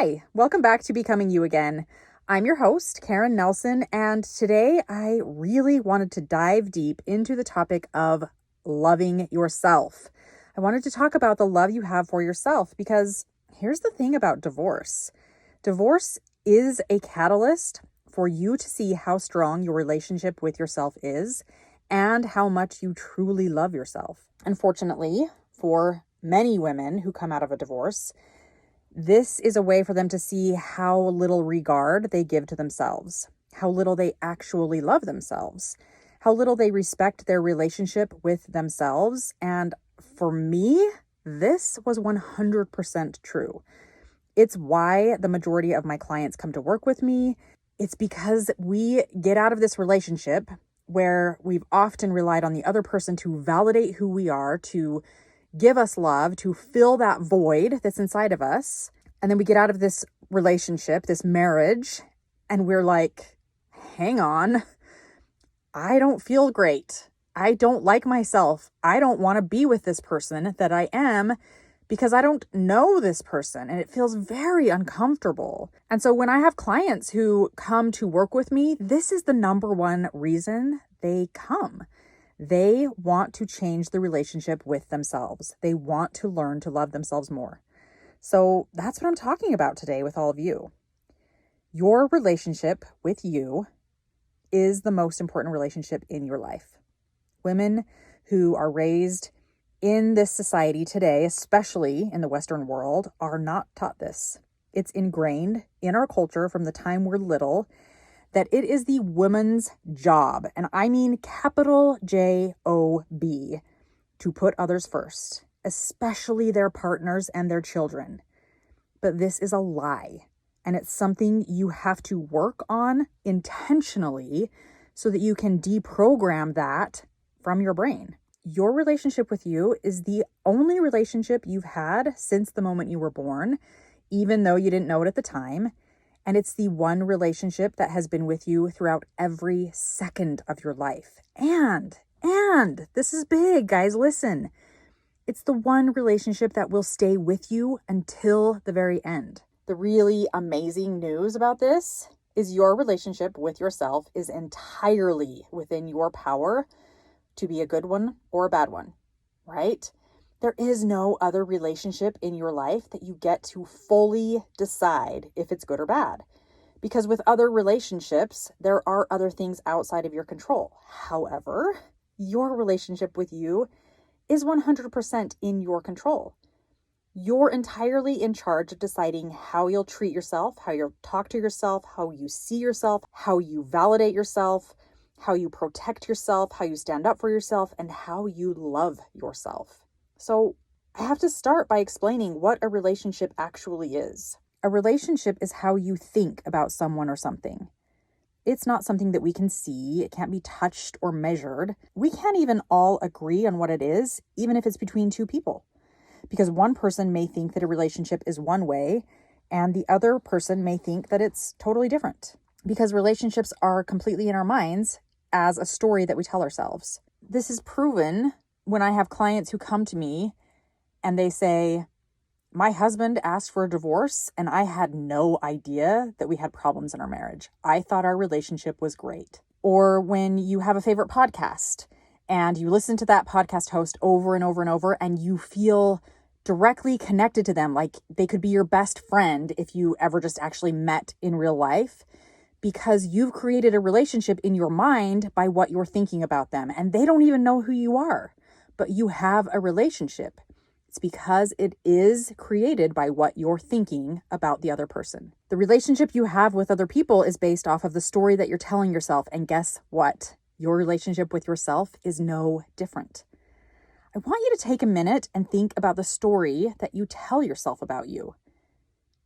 Hi, welcome back to Becoming You Again. I'm your host, Karen Nelson, and today I really wanted to dive deep into the topic of loving yourself. I wanted to talk about the love you have for yourself because here's the thing about divorce. Divorce is a catalyst for you to see how strong your relationship with yourself is and how much you truly love yourself. Unfortunately, for many women who come out of a divorce, this is a way for them to see how little regard they give to themselves, how little they actually love themselves, how little they respect their relationship with themselves. And for me, this was 100% true. It's why the majority of my clients come to work with me. It's because we get out of this relationship where we've often relied on the other person to validate who we are, to give us love, to fill that void that's inside of us. And then we get out of this relationship, this marriage, and we're like, hang on, I don't feel great. I don't like myself. I don't want to be with this person that I am because I don't know this person, and it feels very uncomfortable. And so when I have clients who come to work with me, this is the number one reason they come. They want to change the relationship with themselves. They want to learn to love themselves more. So that's what I'm talking about today with all of you. Your relationship with you is the most important relationship in your life. Women who are raised in this society today, especially in the Western world, are not taught this. It's ingrained in our culture from the time we're little that it is the woman's job, and I mean capital J-O-B, to put others first, especially their partners and their children. But this is a lie, and it's something you have to work on intentionally so that you can deprogram that from your brain. Your relationship with you is the only relationship you've had since the moment you were born, even though you didn't know it at the time. And it's the one relationship that has been with you throughout every second of your life. And this is big, guys, listen. It's the one relationship that will stay with you until the very end. The really amazing news about this is your relationship with yourself is entirely within your power to be a good one or a bad one, right? There is no other relationship in your life that you get to fully decide if it's good or bad. Because with other relationships, there are other things outside of your control. However, your relationship with you is 100% in your control. You're entirely in charge of deciding how you'll treat yourself, how you'll talk to yourself, how you see yourself, how you validate yourself, how you protect yourself, how you stand up for yourself, and how you love yourself. So I have to start by explaining what a relationship actually is. A relationship is how you think about someone or something. It's not something that we can see. It can't be touched or measured. We can't even all agree on what it is, even if it's between two people. Because one person may think that a relationship is one way, and the other person may think that it's totally different. Because relationships are completely in our minds as a story that we tell ourselves. This is proven when I have clients who come to me and they say, my husband asked for a divorce and I had no idea that we had problems in our marriage. I thought our relationship was great. Or when you have a favorite podcast and you listen to that podcast host over and over and over and you feel directly connected to them, like they could be your best friend if you ever just actually met in real life, because you've created a relationship in your mind by what you're thinking about them. And they don't even know who you are, but you have a relationship. It's because it is created by what you're thinking about the other person. The relationship you have with other people is based off of the story that you're telling yourself. And guess what? Your relationship with yourself is no different. I want you to take a minute and think about the story that you tell yourself about you.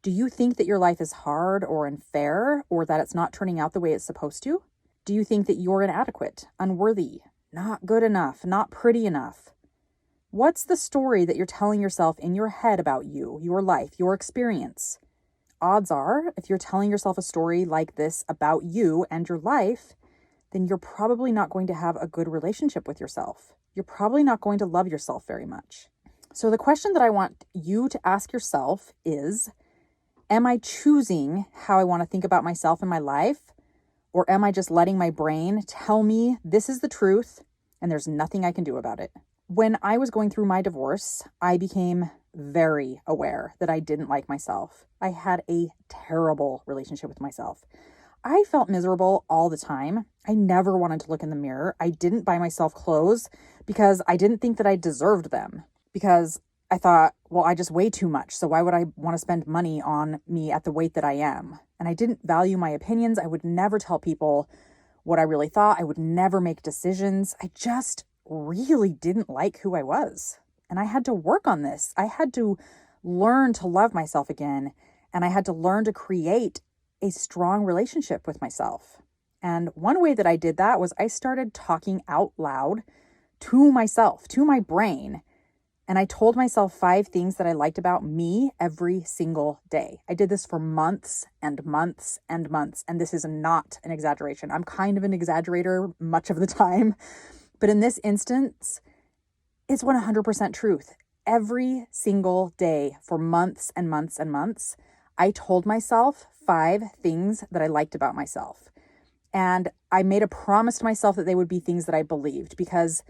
Do you think that your life is hard or unfair, or that it's not turning out the way it's supposed to? Do you think that you're inadequate, unworthy, not good enough, not pretty enough? What's the story that you're telling yourself in your head about you, your life, your experience? Odds are, if you're telling yourself a story like this about you and your life, then you're probably not going to have a good relationship with yourself. You're probably not going to love yourself very much. So the question that I want you to ask yourself is, Am I choosing how I want to think about myself and my life? Or am I just letting my brain tell me this is the truth and there's nothing I can do about it? When I was going through my divorce, I became very aware that I didn't like myself. I had a terrible relationship with myself. I felt miserable all the time. I never wanted to look in the mirror. I didn't buy myself clothes because I didn't think that I deserved them, because I thought, well, I just weigh too much. So why would I want to spend money on me at the weight that I am? And I didn't value my opinions. I would never tell people what I really thought. I would never make decisions. I just really didn't like who I was. And I had to work on this. I had to learn to love myself again. And I had to learn to create a strong relationship with myself. And one way that I did that was I started talking out loud to myself, to my brain. And I told myself 5 things that I liked about me every single day. I did this for months and months and months. And this is not an exaggeration. I'm kind of an exaggerator much of the time. But in this instance, it's 100% truth. Every single day for months and months and months, I told myself 5 things that I liked about myself. And I made a promise to myself that they would be things that I believed, because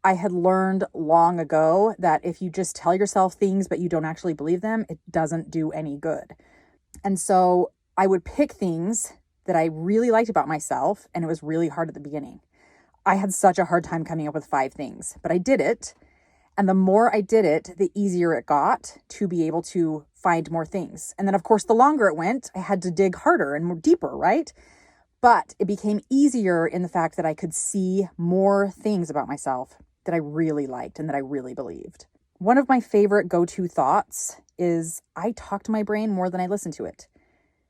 I had learned long ago that if you just tell yourself things but you don't actually believe them, it doesn't do any good. And so I would pick things that I really liked about myself, and it was really hard at the beginning. I had such a hard time coming up with 5 things, but I did it. And the more I did it, the easier it got to be able to find more things. And then, of course, the longer it went, I had to dig harder and more deeper, right? But it became easier in the fact that I could see more things about myself that I really liked and that I really believed. One of my favorite go-to thoughts is I talk to my brain more than I listen to it.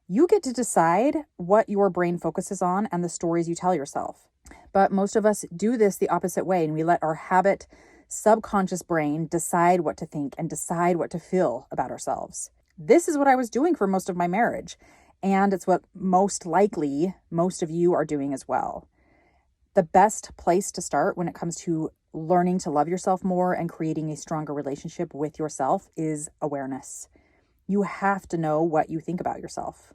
You get to decide what your brain focuses on and the stories you tell yourself. But most of us do this the opposite way, and we let our habit subconscious brain decide what to think and decide what to feel about ourselves. This is what I was doing for most of my marriage, and it's what most likely most of you are doing as well. The best place to start when it comes to learning to love yourself more and creating a stronger relationship with yourself is awareness. You have to know what you think about yourself.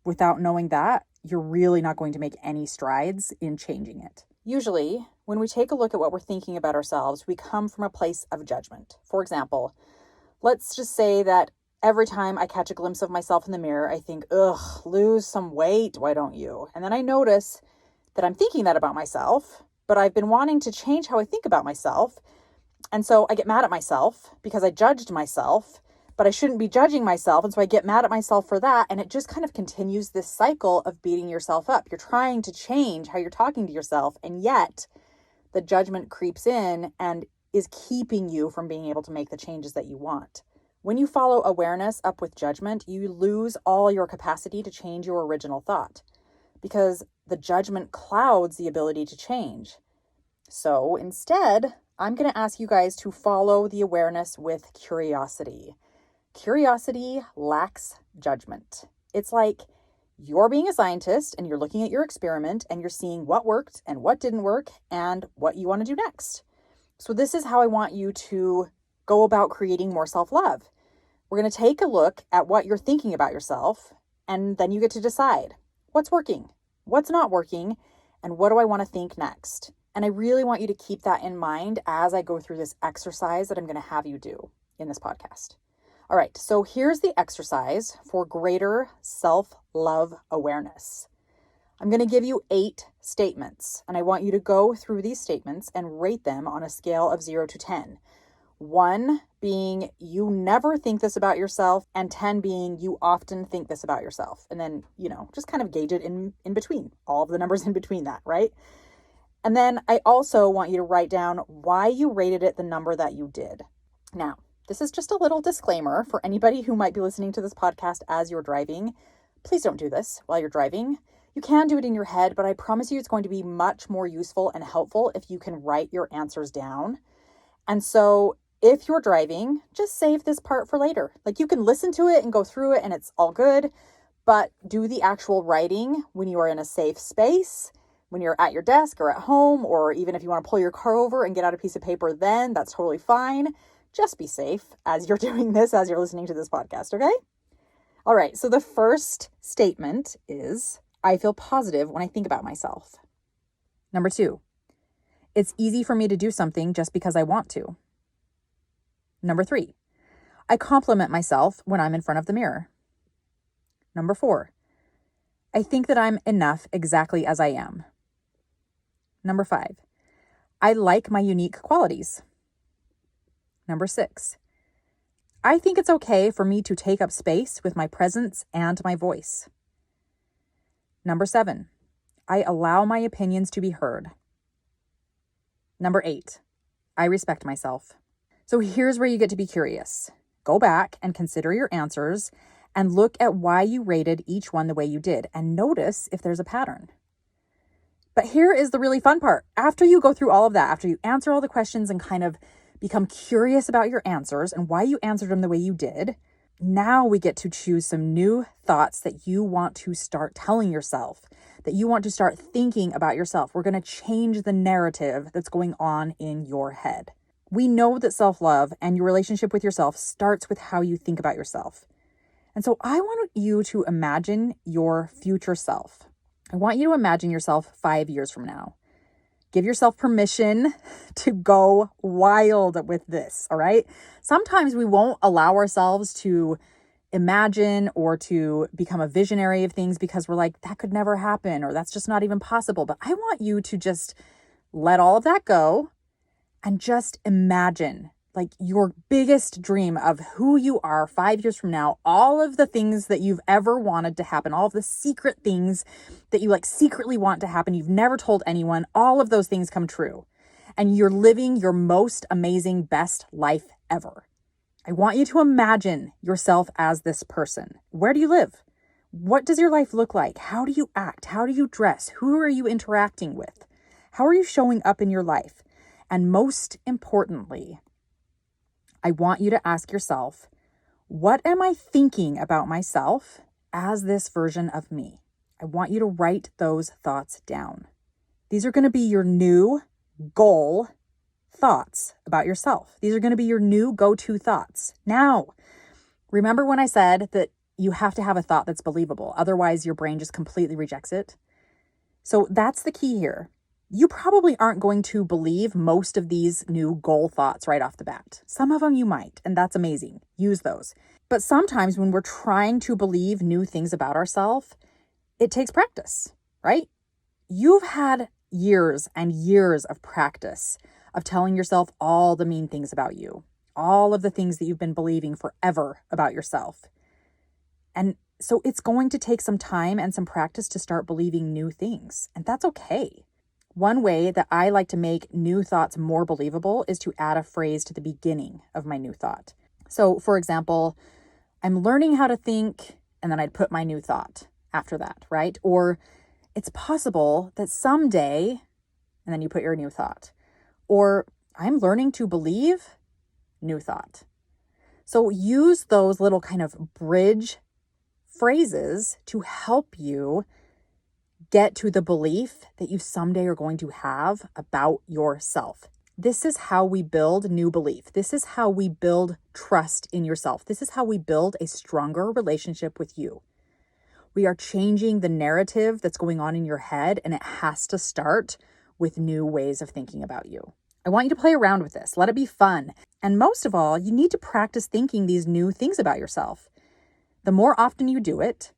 Without knowing that, you're really not going to make any strides in changing it. Usually, when we take a look at what we're thinking about ourselves, we come from a place of judgment. For example, let's just say that every time I catch a glimpse of myself in the mirror, I think, ugh, lose some weight, why don't you? And then I notice that I'm thinking that about myself, but I've been wanting to change how I think about myself. And so I get mad at myself because I judged myself, but I shouldn't be judging myself. And so I get mad at myself for that. And it just kind of continues this cycle of beating yourself up. You're trying to change how you're talking to yourself, and yet the judgment creeps in and is keeping you from being able to make the changes that you want. When you follow awareness up with judgment, you lose all your capacity to change your original thought, because the judgment clouds the ability to change. So instead, I'm going to ask you guys to follow the awareness with curiosity. Curiosity lacks judgment. It's like you're being a scientist and you're looking at your experiment and you're seeing what worked and what didn't work and what you want to do next. So this is how I want you to go about creating more self-love. We're going to take a look at what you're thinking about yourself, and then you get to decide what's working, what's not working, and what do I want to think next. And I really want you to keep that in mind as I go through this exercise that I'm going to have you do in this podcast. All right, so here's the exercise for greater self-love awareness. I'm going to give you 8 statements, and I want you to go through these statements and rate them on a scale of 0 to 10. 1 being you never think this about yourself, and 10 being you often think this about yourself. And then, just kind of gauge it in between, all of the numbers in between that, right? And then I also want you to write down why you rated it the number that you did. Now, this is just a little disclaimer for anybody who might be listening to this podcast as you're driving. Please don't do this while you're driving. You can do it in your head, but I promise you it's going to be much more useful and helpful if you can write your answers down. And so if you're driving, just save this part for later. Like, you can listen to it and go through it and it's all good, but do the actual writing when you are in a safe space, when you're at your desk or at home, or even if you want to pull your car over and get out a piece of paper, then that's totally fine. Just be safe as you're doing this, as you're listening to this podcast, okay? All right, so the first statement is, I feel positive when I think about myself. Number 2, it's easy for me to do something just because I want to. Number 3, I compliment myself when I'm in front of the mirror. Number 4, I think that I'm enough exactly as I am. Number 5, I like my unique qualities. Number 6, I think it's okay for me to take up space with my presence and my voice. Number 7, I allow my opinions to be heard. Number 8, I respect myself. So here's where you get to be curious. Go back and consider your answers and look at why you rated each one the way you did and notice if there's a pattern. But here is the really fun part. After you go through all of that, after you answer all the questions and kind of become curious about your answers and why you answered them the way you did, now we get to choose some new thoughts that you want to start telling yourself, that you want to start thinking about yourself. We're going to change the narrative that's going on in your head. We know that self-love and your relationship with yourself starts with how you think about yourself. And so I want you to imagine your future self. I want you to imagine yourself 5 years from now. Give yourself permission to go wild with this, all right? Sometimes we won't allow ourselves to imagine or to become a visionary of things because we're like, that could never happen, or that's just not even possible. But I want you to just let all of that go and just imagine like your biggest dream of who you are 5 years from now, all of the things that you've ever wanted to happen, all of the secret things that you like secretly want to happen, you've never told anyone, all of those things come true. And you're living your most amazing, best life ever. I want you to imagine yourself as this person. Where do you live? What does your life look like? How do you act? How do you dress? Who are you interacting with? How are you showing up in your life? And most importantly, I want you to ask yourself, what am I thinking about myself as this version of me? I want you to write those thoughts down. These are going to be your new goal thoughts about yourself. These are going to be your new go-to thoughts. Now, remember when I said that you have to have a thought that's believable, otherwise your brain just completely rejects it? So that's the key here. You probably aren't going to believe most of these new goal thoughts right off the bat. Some of them you might, and that's amazing. Use those. But sometimes when we're trying to believe new things about ourselves, it takes practice, right? You've had years and years of practice of telling yourself all the mean things about you, all of the things that you've been believing forever about yourself. And so it's going to take some time and some practice to start believing new things, and that's okay. One way that I like to make new thoughts more believable is to add a phrase to the beginning of my new thought. So, for example, I'm learning how to think, and then I'd put my new thought after that, right? Or it's possible that someday, and then you put your new thought. Or I'm learning to believe, new thought. So use those little kind of bridge phrases to help you get to the belief that you someday are going to have about yourself. This is how we build new belief. This is how we build trust in yourself. This is how we build a stronger relationship with you. We are changing the narrative that's going on in your head, and it has to start with new ways of thinking about you. I want you to play around with this. Let it be fun. And most of all, you need to practice thinking these new things about yourself. The more often you do it,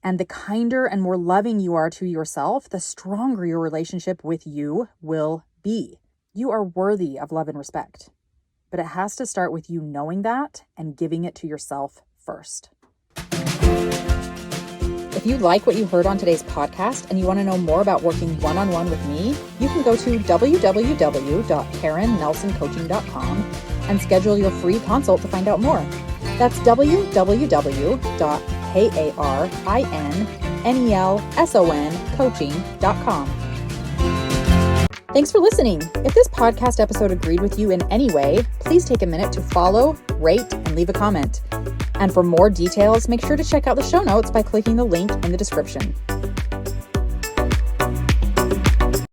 and the kinder and more loving you are to yourself, the stronger your relationship with you will be. You are worthy of love and respect, but it has to start with you knowing that and giving it to yourself first. If you like what you heard on today's podcast and you want to know more about working one-on-one with me, you can go to www.karennelsoncoaching.com and schedule your free consult to find out more. That's www.karennelsoncoaching.com. Thanks for listening. If this podcast episode agreed with you in any way, please take a minute to follow, rate, and leave a comment. And for more details, make sure to check out the show notes by clicking the link in the description.